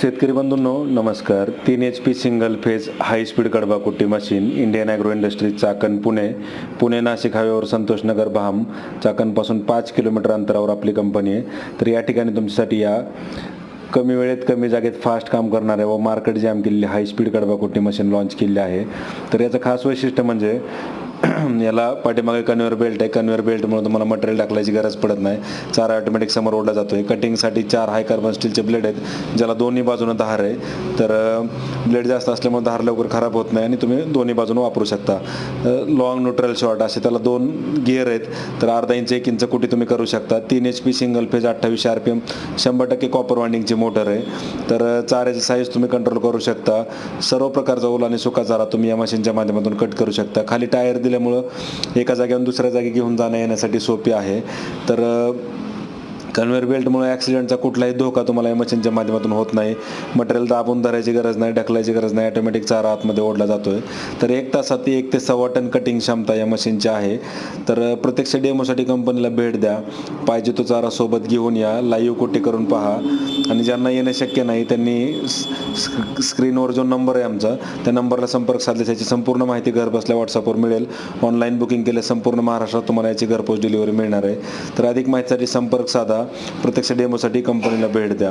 शेतकरी बंधूंनो नमस्कार. 3 HP single phase high speed कडबा कुट्टी machine Indian agro industry Chakan Pune Nashik हायवेवर संतोषनगर भाम चाकणपासून 5 किलोमीटर अंतरावर आपली कंपनी आहे. तर या ठिकाणी तुमच्यासाठी या कमी वेळेत कमी जागेत फास्ट काम करणाऱ्या व मार्केट जॅम केलेली हाय स्पीड कडबा कुट्टी मशीन लॉन्च केली आहे. तर याचं खास वैशिष्ट्य म्हणजे याला पाठीमागे कन्व्हेअर बेल्ट आहे. कन्व्हेअर बेल्टमुळे तुम्हाला मटेरियल टाकल्याची गरज पडत नाही. चारा ऑटोमॅटिक समोर ओढला जातो आहे. कटिंगसाठी 4 हाय कार्बन स्टीलचे ब्लेड आहेत ज्याला दोन्ही बाजूनं धार आहे. तर ब्लेड जास्त असल्यामुळे धार लवकर खराब होत नाही आणि तुम्ही दोन्ही बाजूनं वापरू शकता. लॉंग न्यूट्रल शॉर्ट असे त्याला 2 गिअर आहेत. तर अर्धा इंच 1 इंच कुटी तुम्ही करू शकता. 3 HP single phase 2800 RPM 100% copper वाइंडिंगची मोटर आहे. तर चाऱ्याची साईज तुम्ही कंट्रोल करू शकता. सर्व प्रकारचा ओला आणि सुका चारा तुम्ही या मशीनच्या माध्यमातून कट करू शकता. खाली टायर दिल्यामुळं एका जागेवरून दुसऱ्या जागी घेऊन जाण्या येण्यासाठी सोपी आहे. तर कन्व्हेअर बेल्टमुळे ॲक्सिडेंटचा कुठलाही धोका तुम्हाला या मशीनच्या माध्यमातून होत नाही. मटेरियल दाबून धरायची गरज नाही, ढकलायची गरज नाही. ऑटोमॅटिक चारा आतमध्ये ओढला जातोय. तर 1 तासात 1 ते सव्वा टन कटिंग क्षमता या मशीनची आहे. तर प्रत्यक्ष डेमोसाठी कंपनीला भेट द्या. पाहिजे तो चारा सोबत घेऊन या. लाईव्ह कुट्टी करून पहा. आणि ज्यांना येणं शक्य नाही त्यांनी स्क्रीनवर जो नंबर आहे आमचा त्या नंबरला संपर्क साधल्यास याची संपूर्ण माहिती घरबसल्या व्हॉट्सअपवर मिळेल. ऑनलाईन बुकिंग केले संपूर्ण महाराष्ट्रात तुम्हाला याची घरपोच डिलिव्हरी मिळणार आहे. तर अधिक माहितीसाठी संपर्क साधा. प्रत्यक्ष डेमोसाठी कंपनीला भेट द्या.